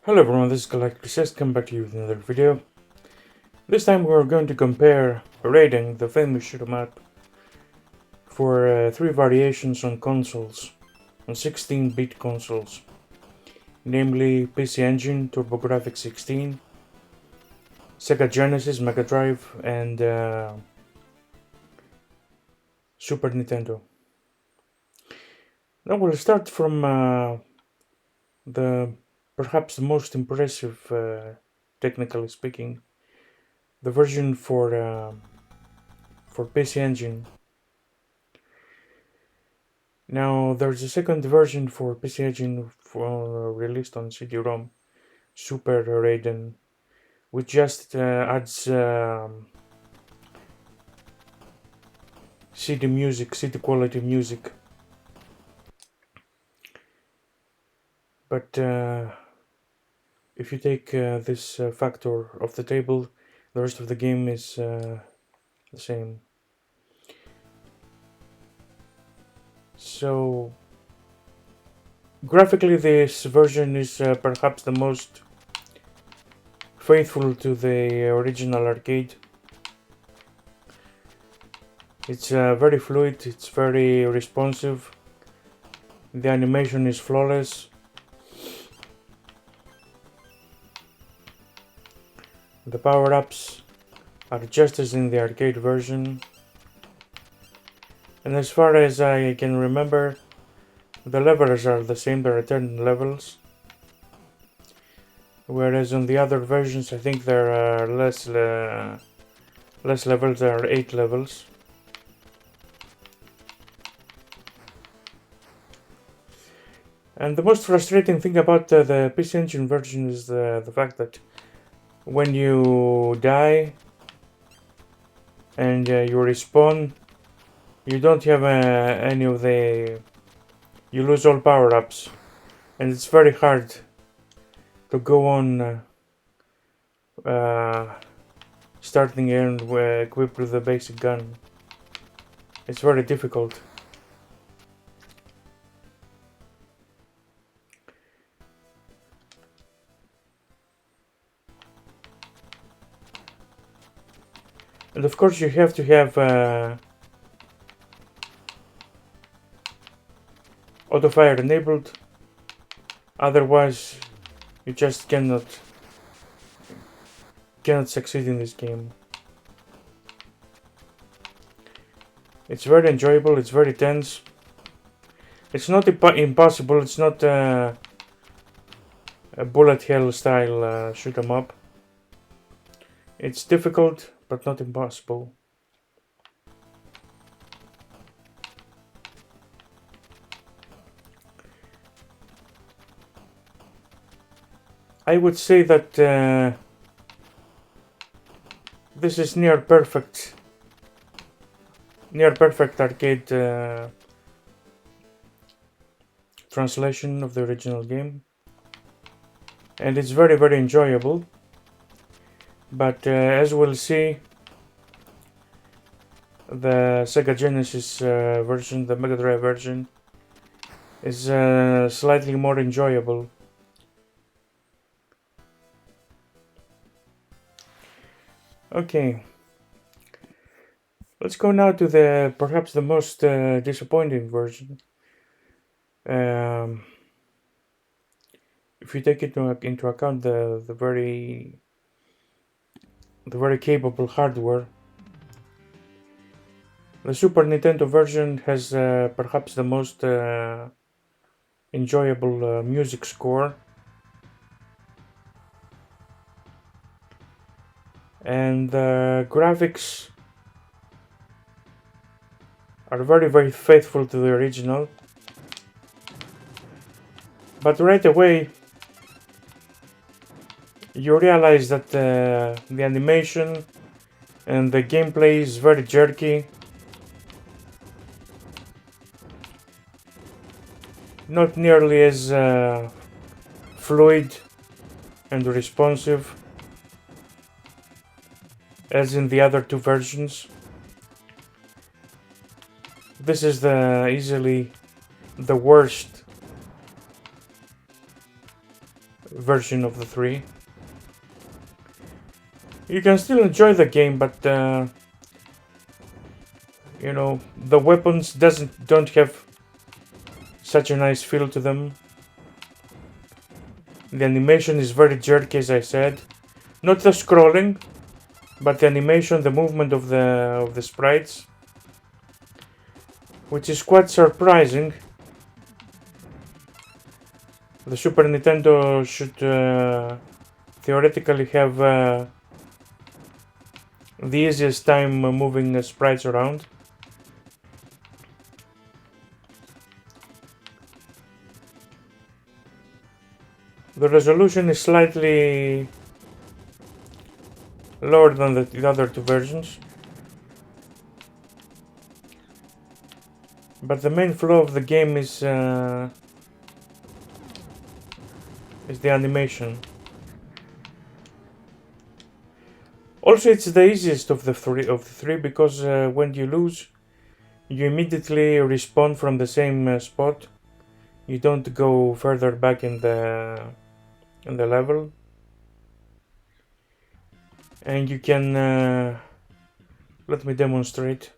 Hello everyone, this is Galactic. Come back to you with another video. This time we're going to compare Raiden, the famous shoot 'em up, for three variations on consoles, on 16-bit consoles, namely PC Engine, TurboGrafx 16, Sega Genesis, Megadrive, and Super Nintendo. Now we'll start from the perhaps the most impressive, technically speaking, the version for PC Engine. Now there's a second version for PC Engine released on CD-ROM, Super Raiden, which just adds CD music, CD quality music. But if you take this factor off the table, the rest of the game is the same. So graphically, this version is perhaps the most faithful to the original arcade. It's very fluid, it's very responsive, the animation is flawless. The power-ups are just as in the arcade version. And as far as I can remember, the levels are the same, there are 10 levels. Whereas on the other versions, I think there are less levels, there are 8 levels. And the most frustrating thing about the PC Engine version is the fact that when you die and you respawn, you don't have any of the... you lose all power-ups, and it's very hard to go on starting and equipped with the basic gun. It's very difficult. And of course you have to have auto fire enabled, otherwise you just cannot succeed in this game. It's very enjoyable, it's very tense. It's not impossible, it's not a bullet hell style shoot 'em up. It's difficult, but not impossible. I would say that this is near perfect arcade translation of the original game, and it's very, very enjoyable. But as we'll see, the Sega Genesis version, the Mega Drive version, is slightly more enjoyable. Okay, let's go now to the perhaps the most disappointing version. If you take into account the very capable hardware, the Super Nintendo version has perhaps the most enjoyable music score, and the graphics are very, very faithful to the original. But right away you realize that the animation and the gameplay is very jerky, not nearly as fluid and responsive as in the other two versions. This is easily the worst version of the 3. You can still enjoy the game, but you know, the weapons don't have such a nice feel to them. The animation is very jerky, as I said. Not the scrolling, but the animation, the movement of the sprites, which is quite surprising. The Super Nintendo should theoretically have the easiest time moving sprites around. The resolution is slightly lower than the other 2 versions, but the main flaw of the game is the animation. Also, it's the easiest of the three because when you lose, you immediately respawn from the same spot. You don't go further back in the level, and you can let me demonstrate.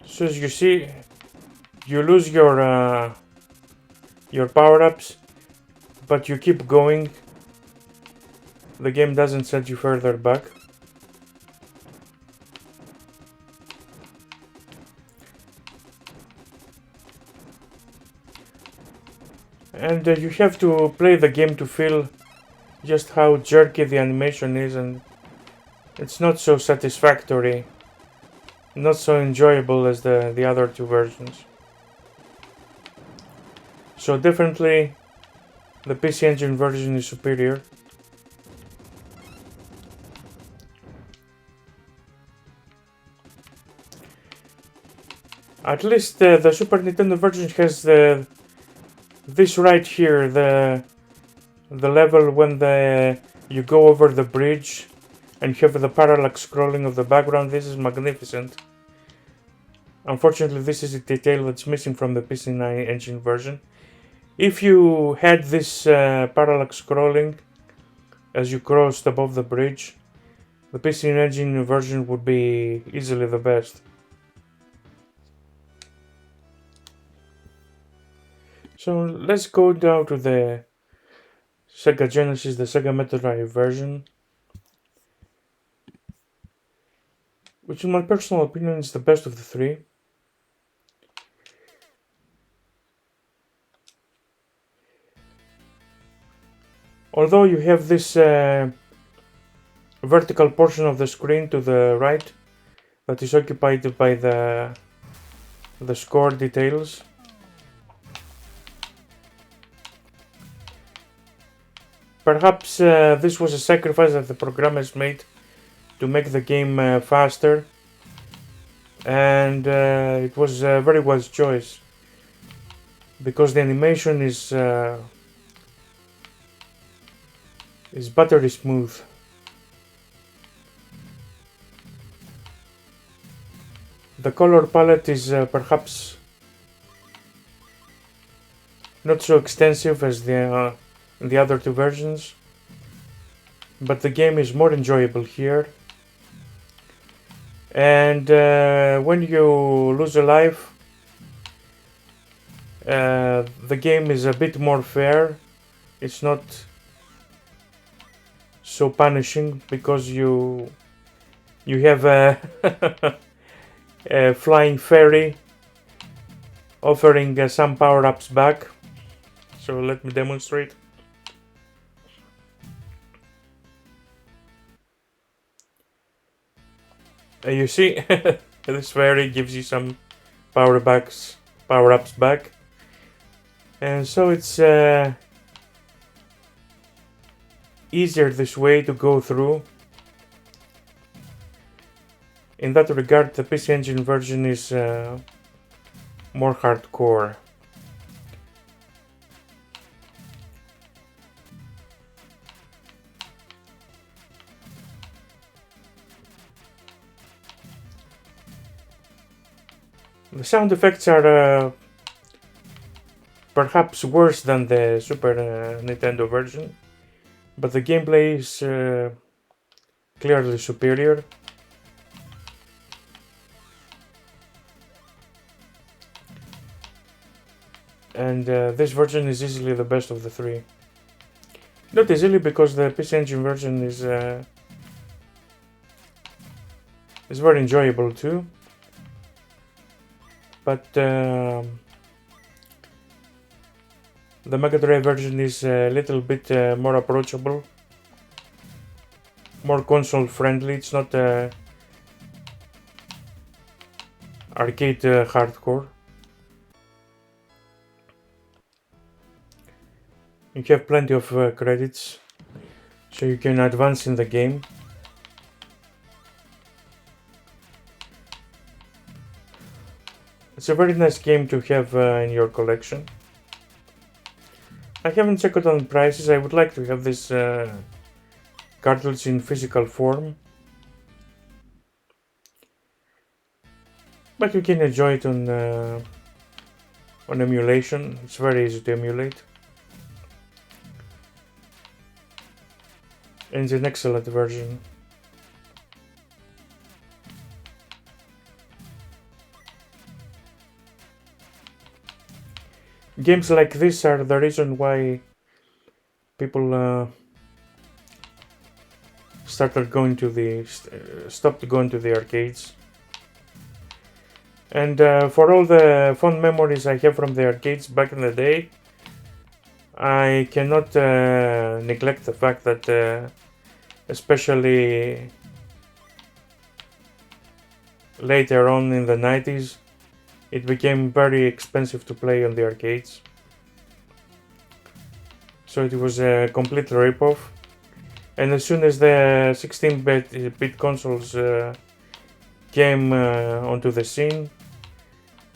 So as you see, you lose your power-ups, but you keep going. The game doesn't send you further back. And you have to play the game to feel just how jerky the animation is, and it's not so satisfactory, not so enjoyable as the other 2 versions. So definitely the PC Engine version is superior. At least the Super Nintendo version has this right here, the level when you go over the bridge and have the parallax scrolling of the background. This is magnificent. Unfortunately, this is a detail that's missing from the PC Engine version. If you had this parallax scrolling as you crossed above the bridge, the PC Engine version would be easily the best. So let's go down to the Sega Genesis, the Sega Megadrive version, which in my personal opinion is the best of the 3. Although you have this vertical portion of the screen to the right that is occupied by the score details. Perhaps this was a sacrifice that the programmers made to make the game faster, and it was a very wise choice because the animation is buttery smooth. The color palette is perhaps not so extensive as the other 2 versions, but the game is more enjoyable here. And when you lose a life, the game is a bit more fair. It's not so punishing because you have a flying fairy offering some power-ups back. So let me demonstrate. You see, this fairy gives you some power-ups back, and so it's easier this way to go through. In that regard, the PC Engine version is more hardcore. The sound effects are perhaps worse than the Super Nintendo version, but the gameplay is clearly superior. And this version is easily the best of the three. Not easily, because the PC Engine version is very enjoyable too, but the Megadrive version is a little bit more approachable, more console friendly. It's not arcade hardcore. You have plenty of credits, so you can advance in the game. It's a very nice game to have in your collection. I haven't checked on prices. I would like to have this cartridge in physical form, but you can enjoy it on emulation. It's very easy to emulate, and it's an excellent version. Games like this are the reason why people stopped going to the arcades. And for all the fond memories I have from the arcades back in the day, I cannot neglect the fact that especially later on in the 90s, it became very expensive to play on the arcades. So it was a complete ripoff. And as soon as the 16-bit consoles came onto the scene,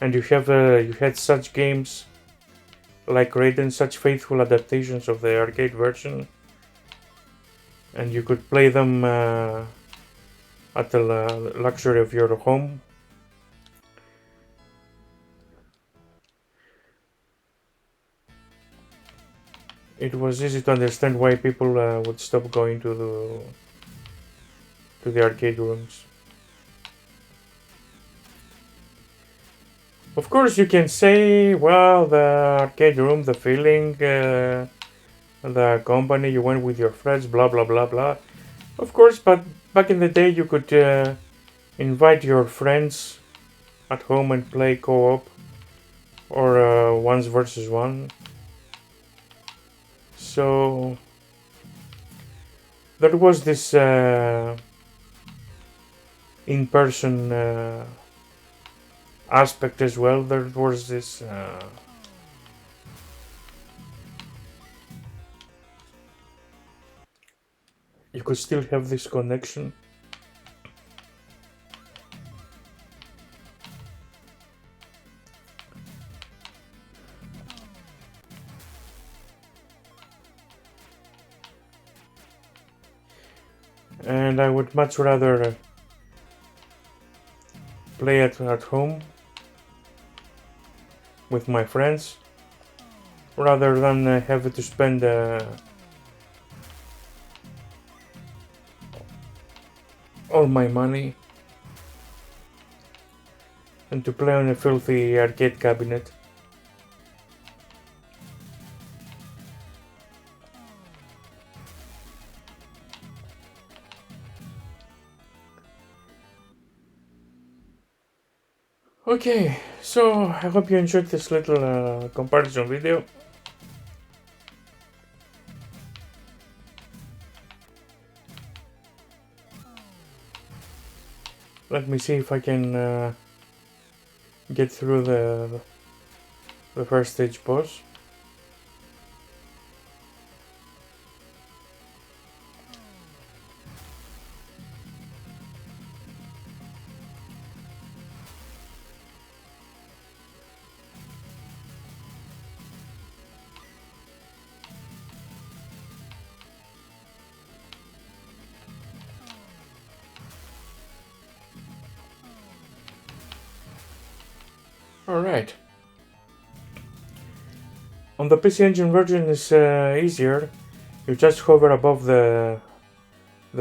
and you had such games like Raiden, such faithful adaptations of the arcade version, and you could play them at the luxury of your home. It was easy to understand why people would stop going to the arcade rooms. Of course, you can say, well, the arcade room, the feeling, the company, you went with your friends, blah blah blah blah. Of course, but back in the day, you could invite your friends at home and play co-op or ones versus one. So there was this in-person aspect as well. There was this you could still have this connection. And I would much rather play it at home with my friends rather than have to spend all my money and to play on a filthy arcade cabinet. Okay, so I hope you enjoyed this little comparison video. Let me see if I can get through the first stage boss. Alright. On the PC Engine version is easier. You just hover above the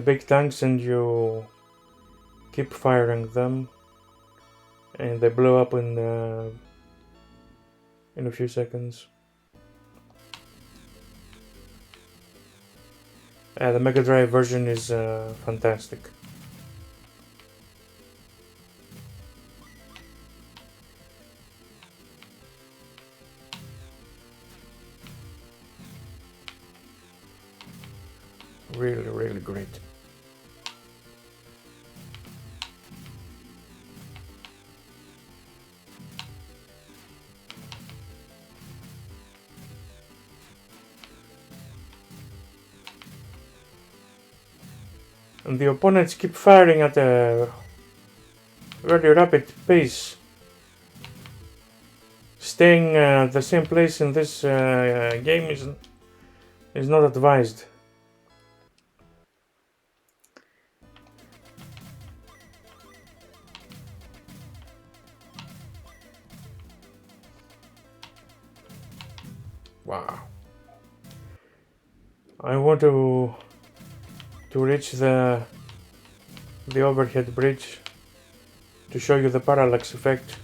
big tanks and you keep firing them, and they blow up in a few seconds. The Megadrive version is fantastic. Really, really great. And the opponents keep firing at a very rapid pace. Staying at the same place in this game is not advised. Wow. I want to reach the overhead bridge to show you the parallax effect,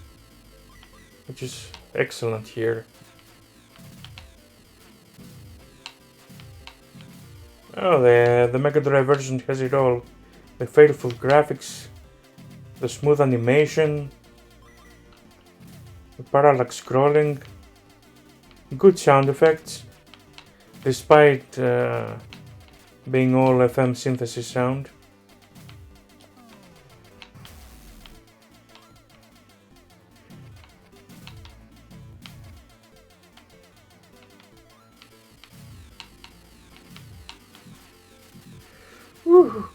which is excellent here. Oh, the Megadrive version has it all. The faithful graphics, the smooth animation, the parallax scrolling, good sound effects, despite being all FM synthesis sound. Woo.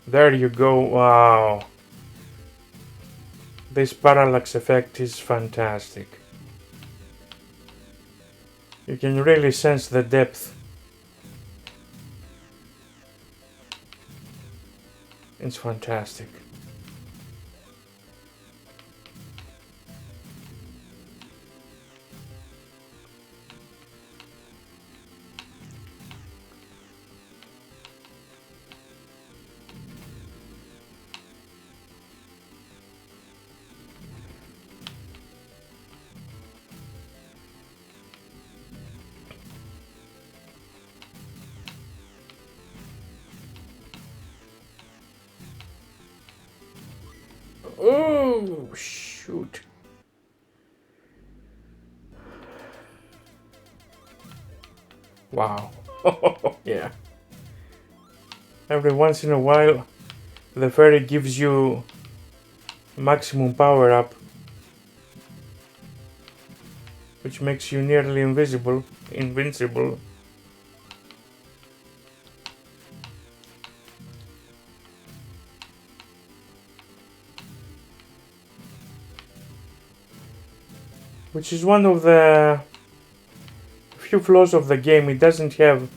There you go. Wow. This parallax effect is fantastic. You can really sense the depth. It's fantastic. Oh, shoot. Wow. Yeah. Every once in a while, the fairy gives you maximum power up, which makes you nearly invincible. Which is one of the few flaws of the game. It doesn't have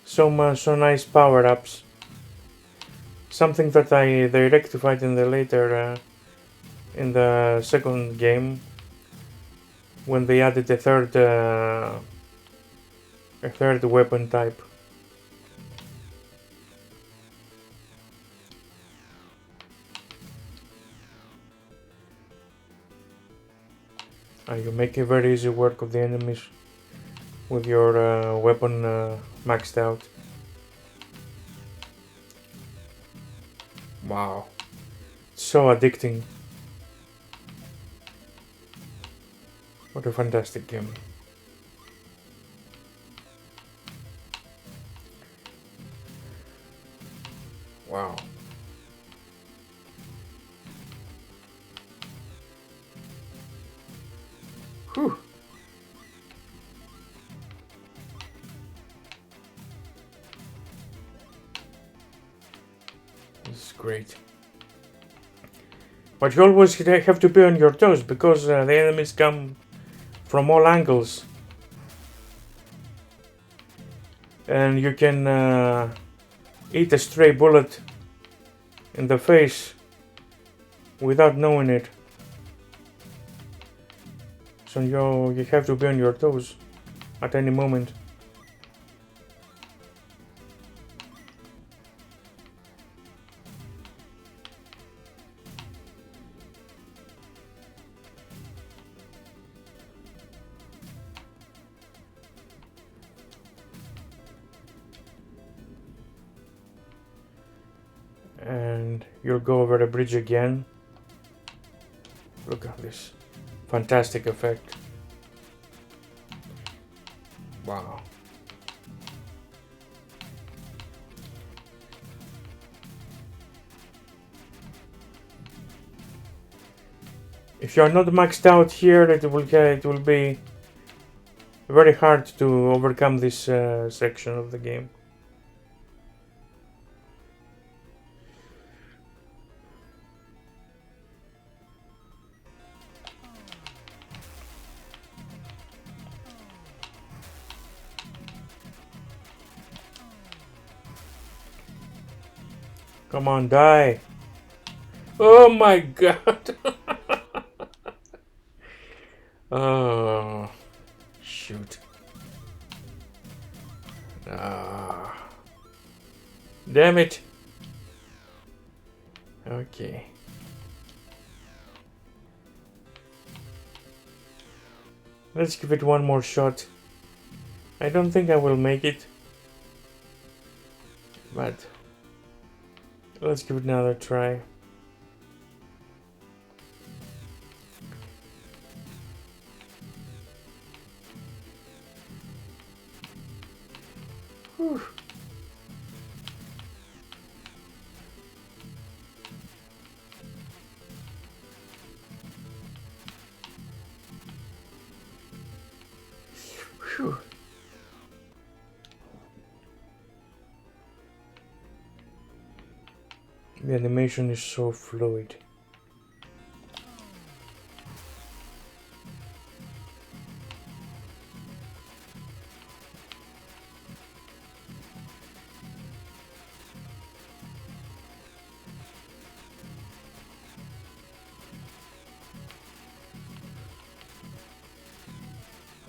so nice power-ups. Something that they rectified in the later, in the second game, when they added a third weapon type. You make a very easy work of the enemies with your weapon maxed out. Wow, so addicting. What a fantastic game. Wow. Whew. This is great. But you always have to be on your toes, because the enemies come from all angles. and you can eat a stray bullet in the face without knowing it. So you have to be on your toes at any moment. And you'll go over the bridge again. Look at this fantastic effect. Wow. If you're not maxed out here, it will be very hard to overcome this section of the game. Come on, die. Oh my god. Oh, shoot. Ah. Damn it. Okay. Let's give it one more shot. I don't think I will make it, but let's give it another try. Whew. Whew. The animation is so fluid.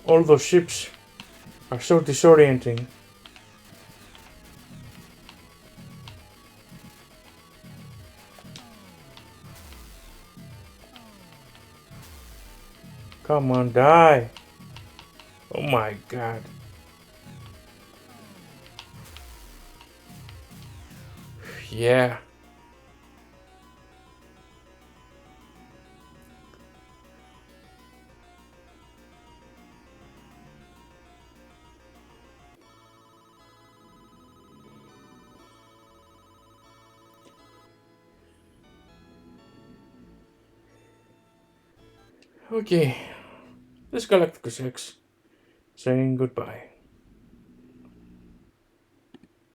All those ships are so disorienting. Come on, die. Oh my god. Yeah. Okay. This Galacticus X saying goodbye.